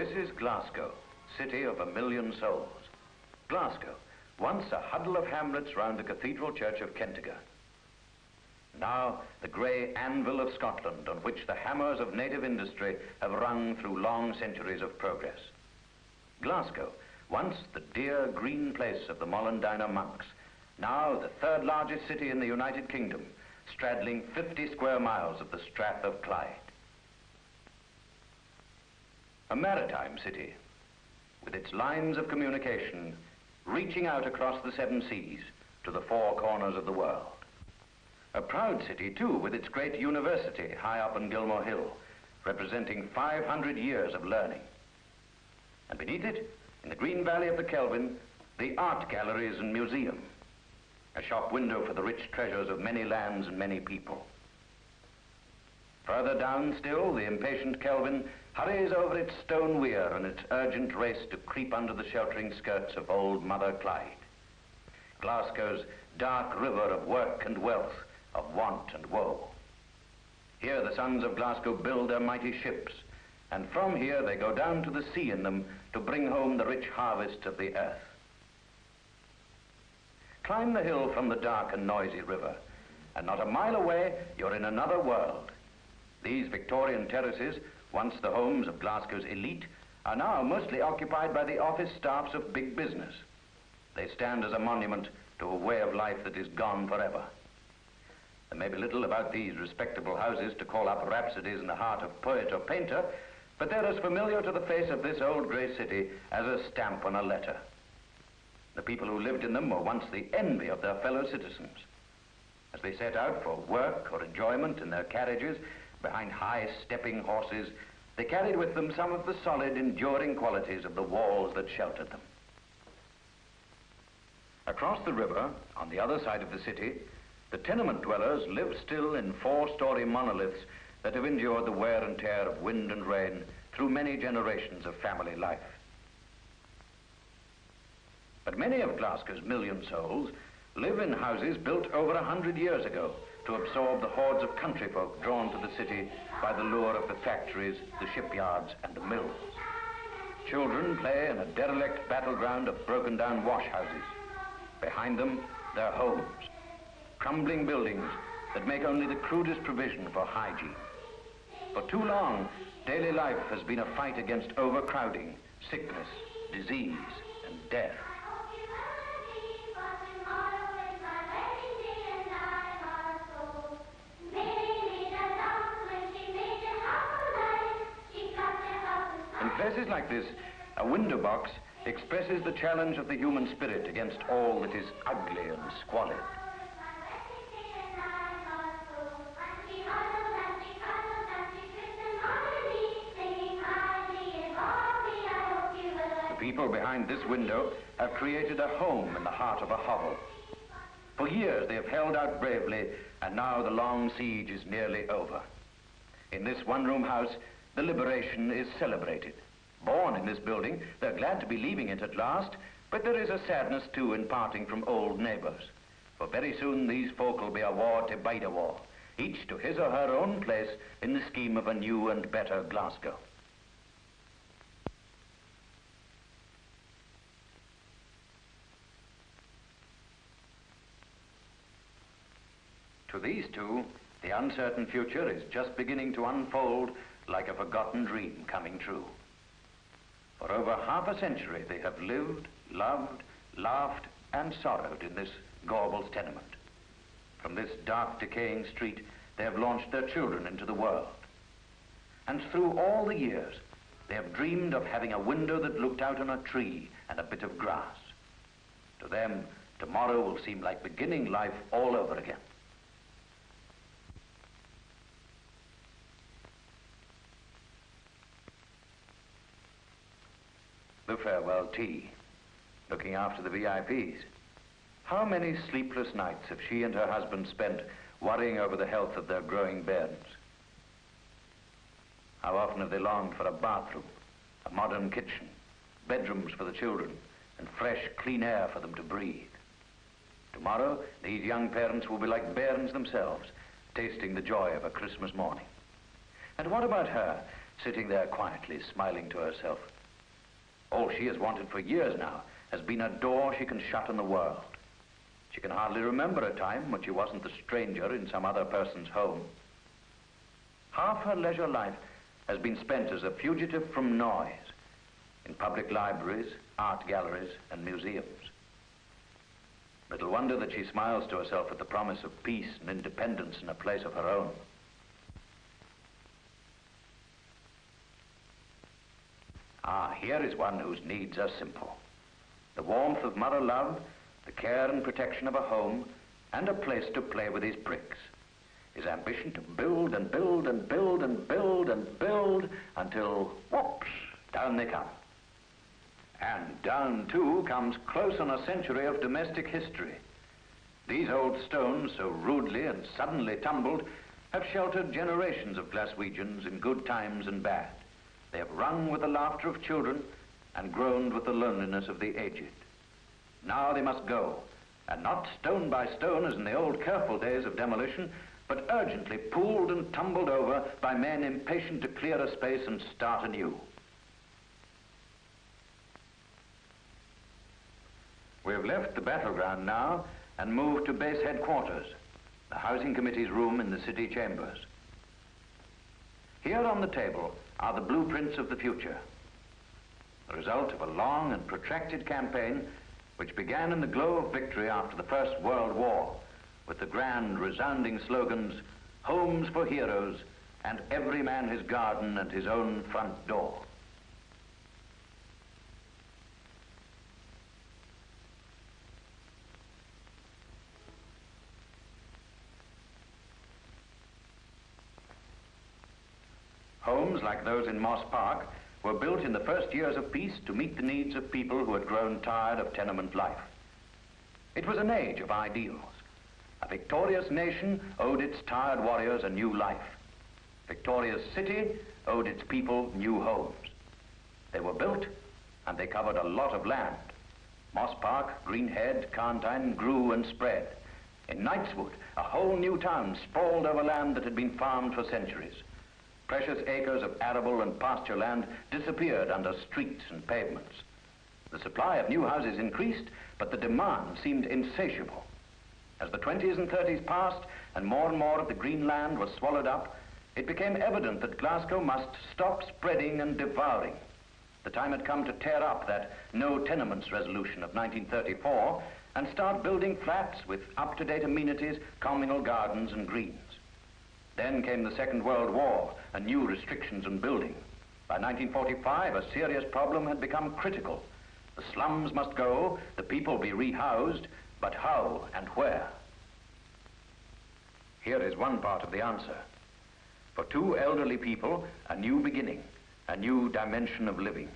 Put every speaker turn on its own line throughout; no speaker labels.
This is Glasgow, city of 1,000,000 souls. Glasgow, once a huddle of hamlets round the Cathedral Church of Kentigern. Now the grey anvil of Scotland on which the hammers of native industry have rung through long centuries of progress. Glasgow, once the dear green place of the Molendyner monks, now the third largest city in the United Kingdom, straddling 50 square miles of the Strath of Clyde. A maritime city, with its lines of communication reaching out across the 7 seas to the 4 corners of the world. A proud city, too, with its great university high up on Gilmore Hill, representing 500 years of learning. And beneath it, in the green valley of the Kelvin, the art galleries and museum, a shop window for the rich treasures of many lands and many people. Further down still, the impatient Kelvin hurries over its stone weir in its urgent race to creep under the sheltering skirts of old Mother Clyde, Glasgow's dark river of work and wealth, of want and woe. Here the sons of Glasgow build their mighty ships, and from here they go down to the sea in them to bring home the rich harvests of the earth. Climb the hill from the dark and noisy river, and not a mile away you're in another world. These Victorian terraces, once the homes of Glasgow's elite, are now mostly occupied by the office staffs of big business. They stand as a monument to a way of life that is gone forever. There may be little about these respectable houses to call up rhapsodies in the heart of poet or painter, but they're as familiar to the face of this old grey city as a stamp on a letter. The people who lived in them were once the envy of their fellow citizens. As they set out for work or enjoyment in their carriages, behind high stepping horses, they carried with them some of the solid, enduring qualities of the walls that sheltered them. Across the river, on the other side of the city, the tenement dwellers live still in 4-story monoliths that have endured the wear and tear of wind and rain through many generations of family life. But many of Glasgow's 1,000,000 souls live in houses built over 100 years ago to absorb the hordes of country folk drawn to the city by the lure of the factories, the shipyards, and the mills. Children play in a derelict battleground of broken-down wash houses. Behind them, their homes, crumbling buildings that make only the crudest provision for hygiene. For too long, daily life has been a fight against overcrowding, sickness, disease, and death. In places like this, a window box expresses the challenge of the human spirit against all that is ugly and squalid. The people behind this window have created a home in the heart of a hovel. For years they have held out bravely, and now the long siege is nearly over. In this one-room house, the liberation is celebrated. Born in this building, they're glad to be leaving it at last, but there is a sadness too in parting from old neighbors. For very soon these folk will be a war to bide a war, each to his or her own place in the scheme of a new and better Glasgow. To these two, the uncertain future is just beginning to unfold like a forgotten dream coming true. For over half a century, they have lived, loved, laughed, and sorrowed in this Gorbals tenement. From this dark, decaying street, they have launched their children into the world. And through all the years, they have dreamed of having a window that looked out on a tree and a bit of grass. To them, tomorrow will seem like beginning life all over again. The farewell tea, looking after the VIPs. How many sleepless nights have she and her husband spent worrying over the health of their growing bairns? How often have they longed for a bathroom, a modern kitchen, bedrooms for the children, and fresh, clean air for them to breathe? Tomorrow, these young parents will be like bairns themselves, tasting the joy of a Christmas morning. And what about her, sitting there quietly, smiling to herself? All she has wanted for years now has been a door she can shut on the world. She can hardly remember a time when she wasn't the stranger in some other person's home. Half her leisure life has been spent as a fugitive from noise in public libraries, art galleries, and museums. Little wonder that she smiles to herself at the promise of peace and independence in a place of her own. Ah, here is one whose needs are simple. The warmth of mother love, the care and protection of a home, and a place to play with his bricks. His ambition to build and build and build and build and build until, whoops, down they come. And down, too, comes close on a century of domestic history. These old stones, so rudely and suddenly tumbled, have sheltered generations of Glaswegians in good times and bad. They have rung with the laughter of children and groaned with the loneliness of the aged. Now they must go, and not stone by stone as in the old careful days of demolition, but urgently pulled and tumbled over by men impatient to clear a space and start anew. We have left the battleground now and moved to base headquarters, the Housing Committee's room in the city chambers. Here on the table are the blueprints of the future, the result of a long and protracted campaign which began in the glow of victory after the First World War with the grand resounding slogans, "Homes for heroes," and "Every man his garden and his own front door." Homes like those in Moss Park were built in the first years of peace to meet the needs of people who had grown tired of tenement life. It was an age of ideals. A victorious nation owed its tired warriors a new life. Victoria's city owed its people new homes. They were built and they covered a lot of land. Moss Park, Greenhead, Carntine grew and spread. In Knightswood, a whole new town sprawled over land that had been farmed for centuries. Precious acres of arable and pasture land disappeared under streets and pavements. The supply of new houses increased, but the demand seemed insatiable. As the 20s and 30s passed and more of the green land was swallowed up, it became evident that Glasgow must stop spreading and devouring. The time had come to tear up that no tenements resolution of 1934 and start building flats with up-to-date amenities, communal gardens and greens. Then came the Second World War and new restrictions on building. By 1945, a serious problem had become critical. The slums must go, the people be rehoused, but how and where? Here is one part of the answer. For two elderly people, a new beginning, a new dimension of living.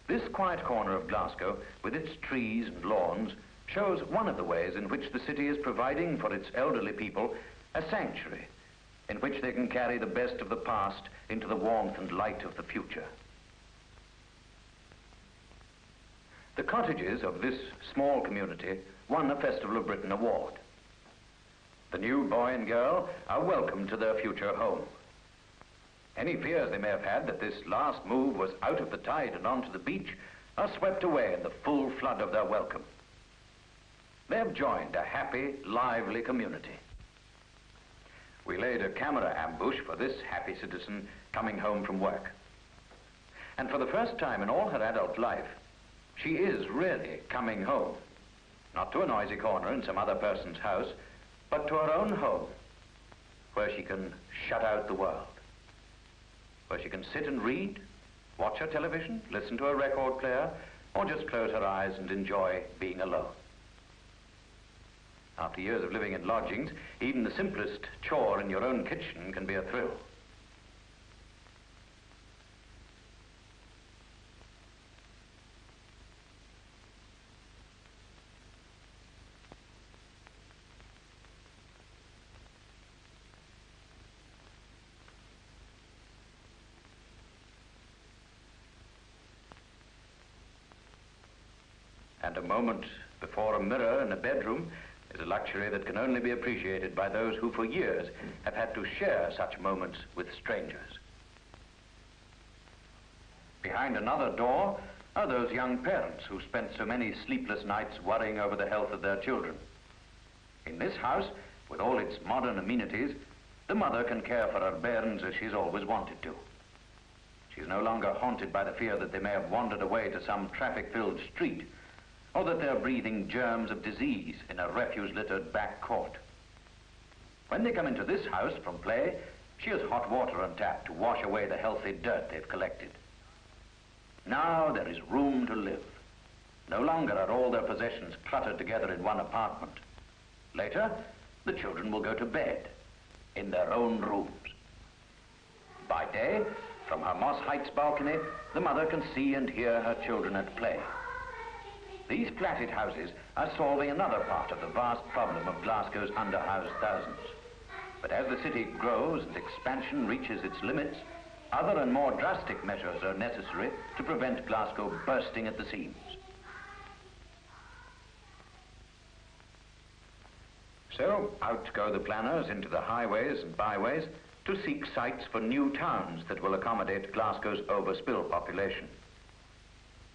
This quiet corner of Glasgow, with its trees and lawns, shows one of the ways in which the city is providing for its elderly people a sanctuary in which they can carry the best of the past into the warmth and light of the future. The cottages of this small community won a Festival of Britain award. The new boy and girl are welcome to their future home. Any fears they may have had that this last move was out of the tide and onto the beach are swept away in the full flood of their welcome. They have joined a happy, lively community. We laid a camera ambush for this happy citizen coming home from work. And for the first time in all her adult life, she is really coming home. Not to a noisy corner in some other person's house, but to her own home, where she can shut out the world. Where she can sit and read, watch her television, listen to a record player, or just close her eyes and enjoy being alone. After years of living in lodgings, even the simplest chore in your own kitchen can be a thrill. And a moment before a mirror in a bedroom is a luxury that can only be appreciated by those who for years have had to share such moments with strangers. Behind another door are those young parents who spent so many sleepless nights worrying over the health of their children. In this house, with all its modern amenities, the mother can care for her bairns as she's always wanted to. She's no longer haunted by the fear that they may have wandered away to some traffic-filled street, or that they're breathing germs of disease in a refuse-littered back court. When they come into this house from play, she has hot water on tap to wash away the healthy dirt they've collected. Now there is room to live. No longer are all their possessions cluttered together in one apartment. Later, the children will go to bed in their own rooms. By day, from her Moss Heights balcony, the mother can see and hear her children at play. These platted houses are solving another part of the vast problem of Glasgow's underhoused thousands. But as the city grows and expansion reaches its limits, other and more drastic measures are necessary to prevent Glasgow bursting at the seams. So out go the planners into the highways and byways to seek sites for new towns that will accommodate Glasgow's overspill population.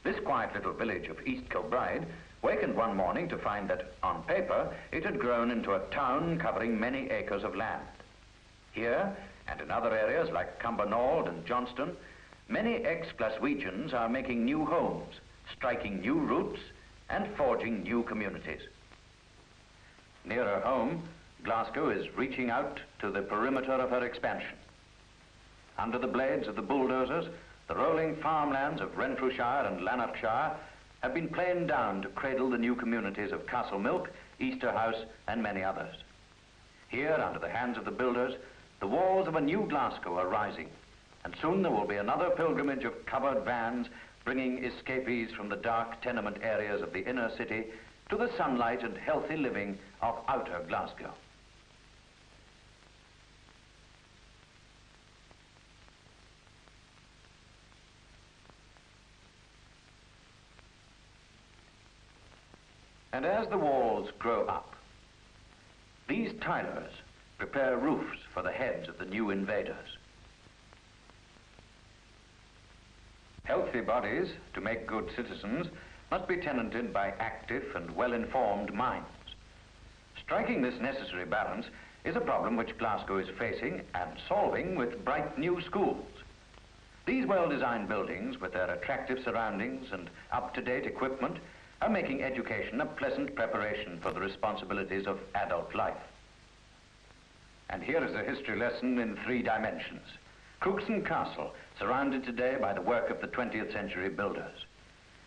This quiet little village of East Kilbride wakened one morning to find that, on paper, it had grown into a town covering many acres of land. Here, and in other areas like Cumbernauld and Johnston, many ex-Glaswegians are making new homes, striking new routes, and forging new communities. Nearer home, Glasgow is reaching out to the perimeter of her expansion. Under the blades of the bulldozers, the rolling farmlands of Renfrewshire and Lanarkshire have been planed down to cradle the new communities of Castlemilk, Easterhouse, and many others. Here, under the hands of the builders, the walls of a new Glasgow are rising, and soon there will be another pilgrimage of covered vans bringing escapees from the dark tenement areas of the inner city to the sunlight and healthy living of outer Glasgow. And as the walls grow up, these tilers prepare roofs for the heads of the new invaders. Healthy bodies, to make good citizens, must be tenanted by active and well-informed minds. Striking this necessary balance is a problem which Glasgow is facing and solving with bright new schools. These well-designed buildings, with their attractive surroundings and up-to-date equipment, are making education a pleasant preparation for the responsibilities of adult life. And here is a history lesson in 3 dimensions. Crookston Castle, surrounded today by the work of the 20th century builders.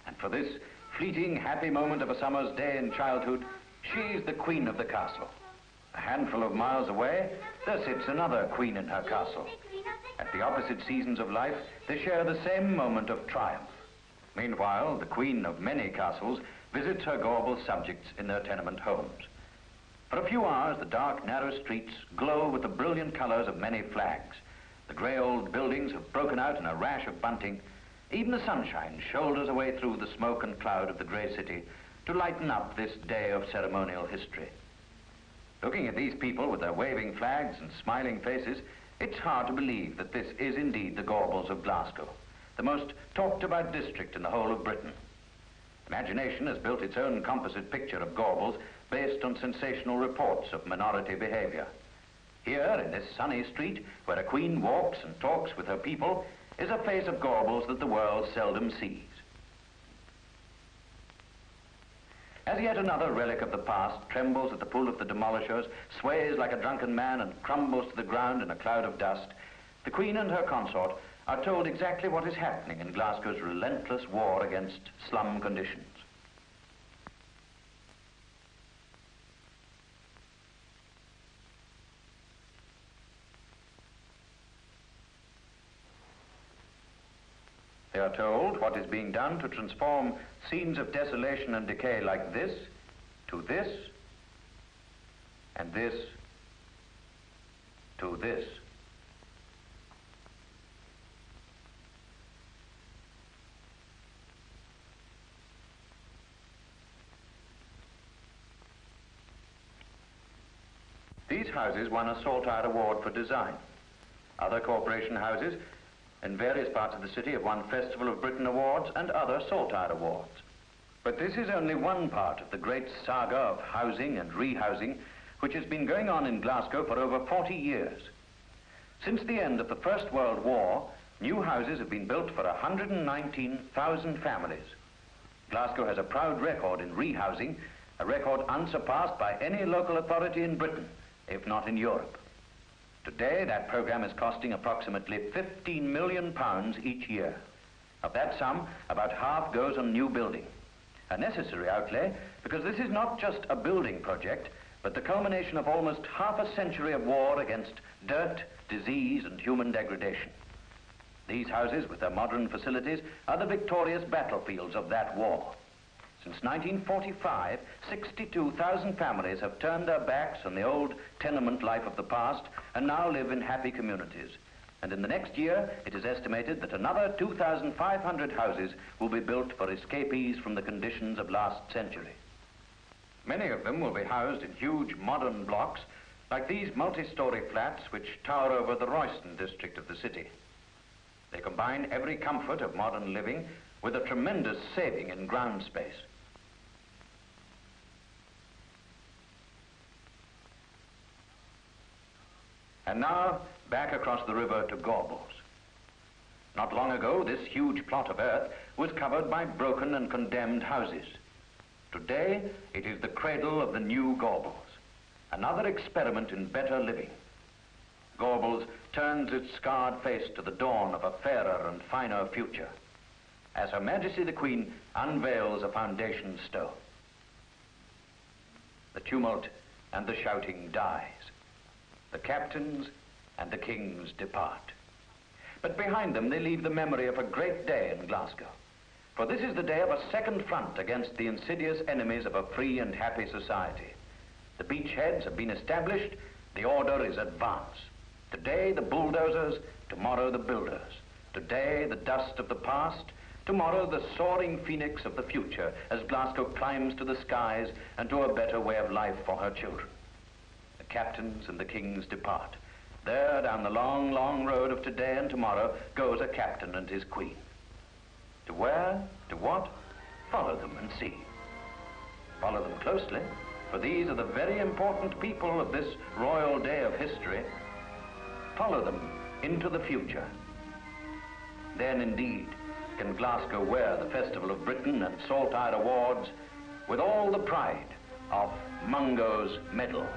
And for this fleeting, happy moment of a summer's day in childhood, she is the queen of the castle. A handful of miles away, there sits another queen in her castle. At the opposite seasons of life, they share the same moment of triumph. Meanwhile, the queen of many castles visits her Gorbal subjects in their tenement homes. For a few hours, the dark, narrow streets glow with the brilliant colors of many flags. The grey old buildings have broken out in a rash of bunting. Even the sunshine shoulders away through the smoke and cloud of the grey city to lighten up this day of ceremonial history. Looking at these people with their waving flags and smiling faces, it's hard to believe that this is indeed the Gorbals of Glasgow, the most talked about district in the whole of Britain. Imagination has built its own composite picture of Gorbals based on sensational reports of minority behavior. Here, in this sunny street, where a queen walks and talks with her people, is a face of Gorbals that the world seldom sees. As yet another relic of the past trembles at the pull of the demolishers, sways like a drunken man, and crumbles to the ground in a cloud of dust, the Queen and her consort are told exactly what is happening in Glasgow's relentless war against slum conditions. They are told what is being done to transform scenes of desolation and decay like this to this, and this to this. These houses won a Saltire Award for design. Other corporation houses and various parts of the city have won Festival of Britain awards and other Saltire awards. But this is only one part of the great saga of housing and rehousing which has been going on in Glasgow for over 40 years. Since the end of the First World War, new houses have been built for 119,000 families. Glasgow has a proud record in rehousing, a record unsurpassed by any local authority in Britain, if not in Europe. Today, that programme is costing approximately £15 million each year. Of that sum, about half goes on new building. A necessary outlay, because this is not just a building project, but the culmination of almost half a century of war against dirt, disease, and human degradation. These houses, with their modern facilities, are the victorious battlefields of that war. Since 1945, 62,000 families have turned their backs on the old tenement life of the past and now live in happy communities. And in the next year, it is estimated that another 2,500 houses will be built for escapees from the conditions of last century. Many of them will be housed in huge modern blocks like these multi-story flats which tower over the Royston district of the city. They combine every comfort of modern living with a tremendous saving in ground space. And now, back across the river to Gorbals. Not long ago, this huge plot of earth was covered by broken and condemned houses. Today, it is the cradle of the new Gorbals, another experiment in better living. Gorbals turns its scarred face to the dawn of a fairer and finer future, as Her Majesty the Queen unveils a foundation stone. The tumult and the shouting dies. The captains and the kings depart. But behind them they leave the memory of a great day in Glasgow. For this is the day of a second front against the insidious enemies of a free and happy society. The beachheads have been established, the order is advance. Today the bulldozers, tomorrow the builders. Today the dust of the past, tomorrow the soaring phoenix of the future as Glasgow climbs to the skies and to a better way of life for her children. The captains and the kings depart. There, down the long, long road of today and tomorrow, goes a captain and his queen. To where? To what? Follow them and see. Follow them closely, for these are the very important people of this royal day of history. Follow them into the future. Then, indeed, can Glasgow wear the Festival of Britain and Saltire Awards with all the pride of Mungo's medals.